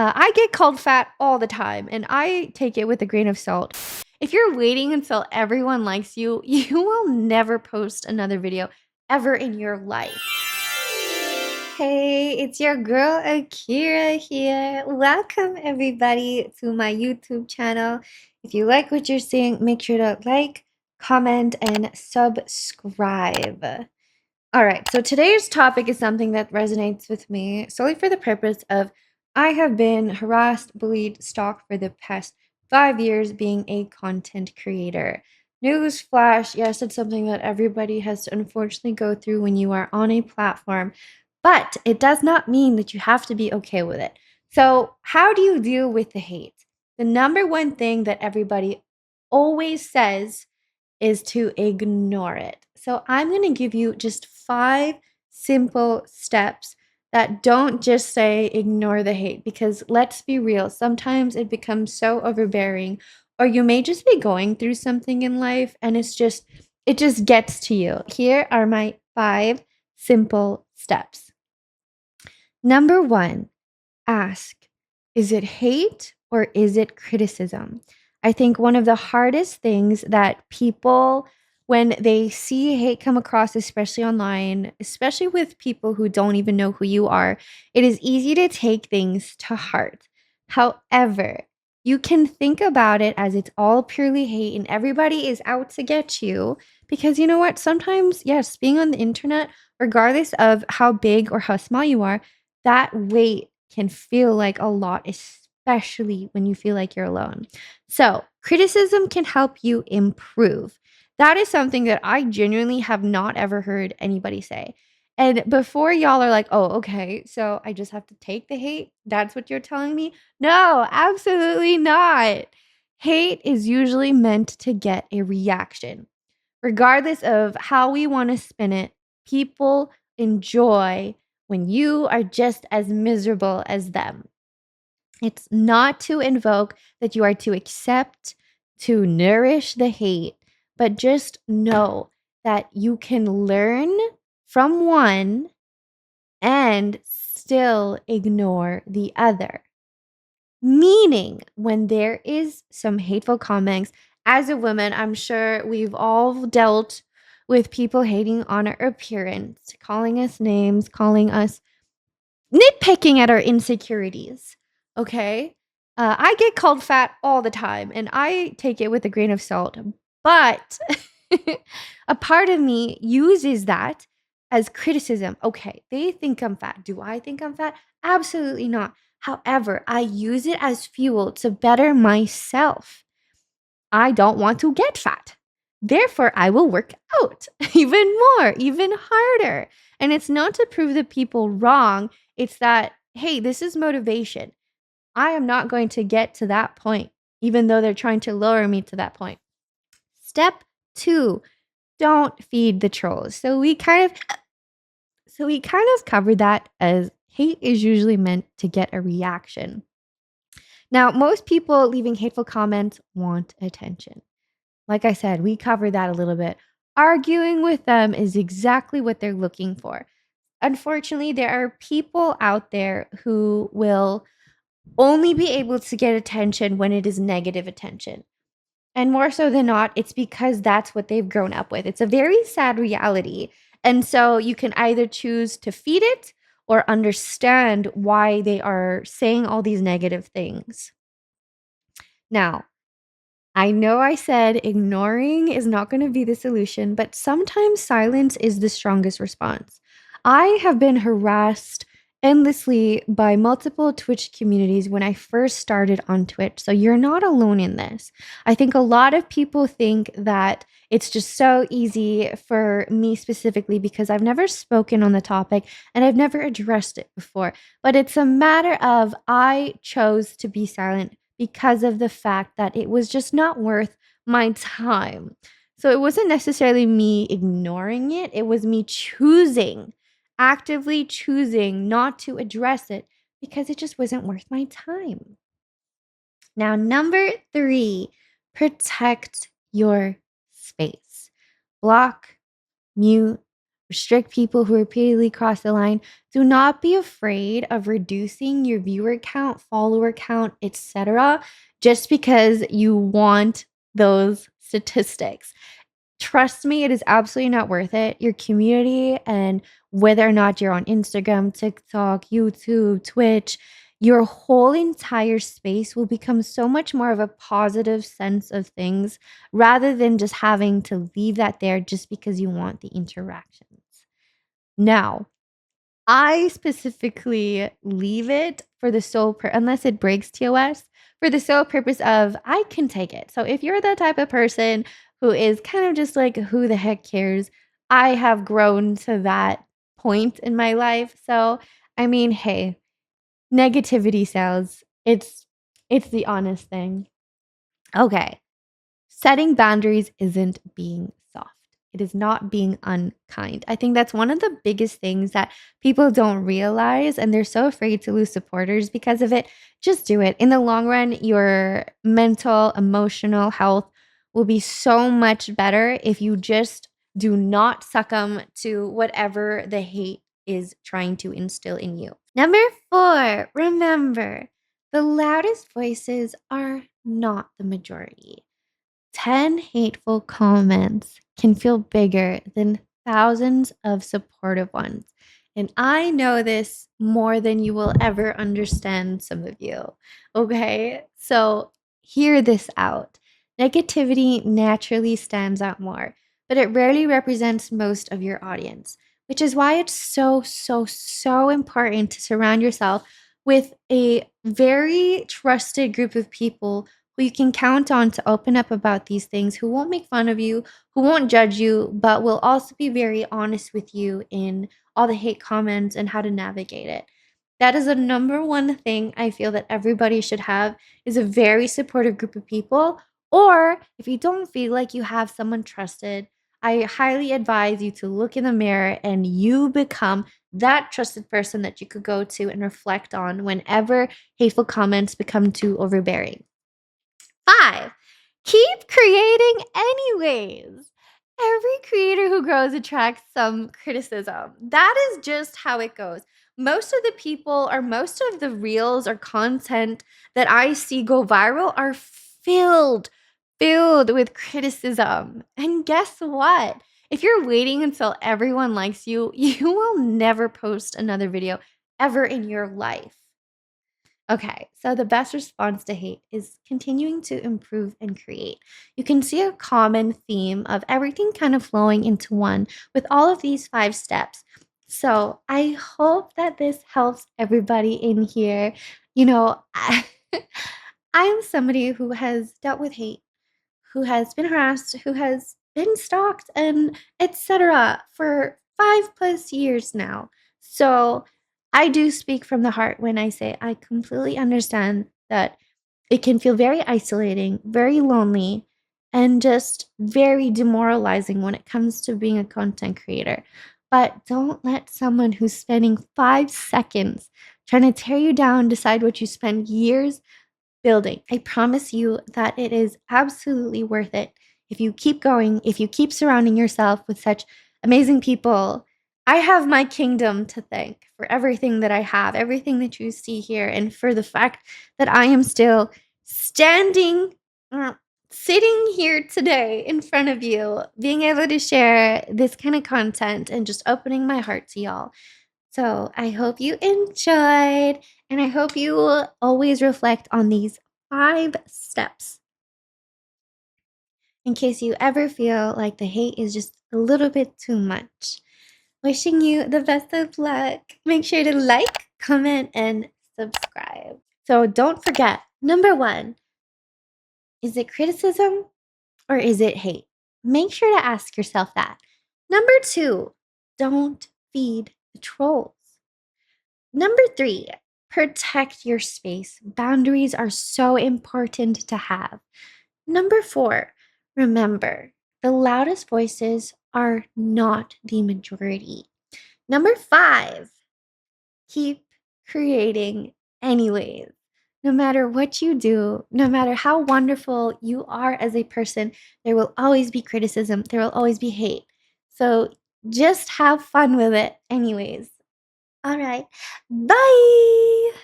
I get called fat all the time, and I take it with a grain of salt. If you're waiting until everyone likes you, you will never post another video ever in your life. Hey, it's your girl Akira here. Welcome everybody to my YouTube channel. If you like what you're seeing, make sure to like, comment, and subscribe. All right, so today's topic is something that resonates with me solely for the purpose of I have been harassed, bullied, stalked for the past 5 years being a content creator. Newsflash, yes, it's something that everybody has to unfortunately go through when you are on a platform, but it does not mean that you have to be okay with it. So, how do you deal with the hate? The number one thing that everybody always says is to ignore it. So I'm going to give you just 5 simple steps that don't just say ignore the hate, because let's be real, sometimes it becomes so overbearing, or you may just be going through something in life and it just gets to you. Here are my 5 simple steps. Number 1, ask, is it hate or is it criticism? I think one of the hardest things that people, when they see hate come across, especially online, especially with people who don't even know who you are, it is easy to take things to heart. However, you can think about it as it's all purely hate and everybody is out to get you. Because you know what? Sometimes, yes, being on the internet, regardless of how big or how small you are, that weight can feel like a lot, especially when you feel like you're alone. So, criticism can help you improve. That is something that I genuinely have not ever heard anybody say. And before y'all are like, oh, okay, so I just have to take the hate? That's what you're telling me? No, absolutely not. Hate is usually meant to get a reaction. Regardless of how we want to spin it, people enjoy when you are just as miserable as them. It's not to invoke that you are to accept, to nourish the hate, but just know that you can learn from one and still ignore the other. Meaning, when there is some hateful comments, as a woman, I'm sure we've all dealt with people hating on our appearance, calling us names, calling us nitpicking at our insecurities. Okay. I get called fat all the time and I take it with a grain of salt. But a part of me uses that as criticism. Okay, they think I'm fat. Do I think I'm fat? Absolutely not. However, I use it as fuel to better myself. I don't want to get fat. Therefore, I will work out even more, even harder. And it's not to prove the people wrong. It's that, hey, this is motivation. I am not going to get to that point, even though they're trying to lower me to that point. Step 2, don't feed the trolls. So we kind of covered that as hate is usually meant to get a reaction. Now, most people leaving hateful comments want attention. Like I said, we covered that a little bit. Arguing with them is exactly what they're looking for. Unfortunately, there are people out there who will only be able to get attention when it is negative attention. And more so than not, it's because that's what they've grown up with. It's a very sad reality. And so you can either choose to feed it or understand why they are saying all these negative things. Now, I know I said ignoring is not going to be the solution, but sometimes silence is the strongest response. I have been harassed endlessly by multiple Twitch communities when I first started on Twitch. So you're not alone in this. I think a lot of people think that it's just so easy for me specifically because I've never spoken on the topic and I've never addressed it before. But it's a matter of I chose to be silent because of the fact that it was just not worth my time. So it wasn't necessarily me ignoring it, it was me choosing, actively choosing not to address it because it just wasn't worth my time. Now, number 3, protect your space. Block, mute, restrict people who repeatedly cross the line. Do not be afraid of reducing your viewer count, follower count, etc., just because you want those statistics. Trust me, it is absolutely not worth it. Your community, and whether or not you're on Instagram, TikTok, YouTube, Twitch, your whole entire space will become so much more of a positive sense of things rather than just having to leave that there just because you want the interactions. Now, I specifically leave it for the unless it breaks TOS, for the sole purpose of I can take it. So if you're the type of person who is kind of just like, who the heck cares? I have grown to that point in my life. So I mean, hey, negativity sells. It's the honest thing. Okay. Setting boundaries isn't being soft. It is not being unkind. I think that's one of the biggest things that people don't realize, and they're so afraid to lose supporters because of it. Just do it. In the long run, your mental, emotional health will be so much better if you just do not succumb to whatever the hate is trying to instill in you. Number 4, remember, the loudest voices are not the majority. 10 hateful comments can feel bigger than thousands of supportive ones. And I know this more than you will ever understand, some of you. Okay, so hear this out. Negativity naturally stands out more, but it rarely represents most of your audience, which is why it's so important to surround yourself with a very trusted group of people who you can count on to open up about these things, who won't make fun of you, who won't judge you, but will also be very honest with you in all the hate comments and how to navigate it. That is the number one thing I feel that everybody should have, is a very supportive group of people. Or if you don't feel like you have someone trusted, I highly advise you to look in the mirror and you become that trusted person that you could go to and reflect on whenever hateful comments become too overbearing. 5, keep creating anyways. Every creator who grows attracts some criticism. That is just how it goes. Most of the people, or most of the reels or content that I see go viral are filled with criticism. And guess what? If you're waiting until everyone likes you, you will never post another video ever in your life. Okay, so the best response to hate is continuing to improve and create. You can see a common theme of everything kind of flowing into one with all of these 5 steps. So I hope that this helps everybody in here. I am somebody who has dealt with hate, who has been harassed, who has been stalked, and etc. for 5+ years now. So I do speak from the heart when I say I completely understand that it can feel very isolating, very lonely, and just very demoralizing when it comes to being a content creator. But don't let someone who's spending 5 seconds trying to tear you down decide what you spend years building. I promise you that it is absolutely worth it if you keep going, if you keep surrounding yourself with such amazing people. I have my kingdom to thank for everything that I have, everything that you see here, and for the fact that I am still standing, uh, sitting here today in front of you, being able to share this kind of content and just opening my heart to y'all. So I hope you enjoyed, and I hope you will always reflect on these 5 steps in case you ever feel like the hate is just a little bit too much. Wishing you the best of luck. Make sure to like, comment, and subscribe. So don't forget, number 1, is it criticism or is it hate? Make sure to ask yourself that. Number 2, don't feed the trolls. Number 3, protect your space. Boundaries are so important to have. Number 4, remember, the loudest voices are not the majority. Number 5, keep creating anyways. No matter what you do, no matter how wonderful you are as a person, there will always be criticism, there will always be hate. So Just have fun with it anyways. All right. Bye.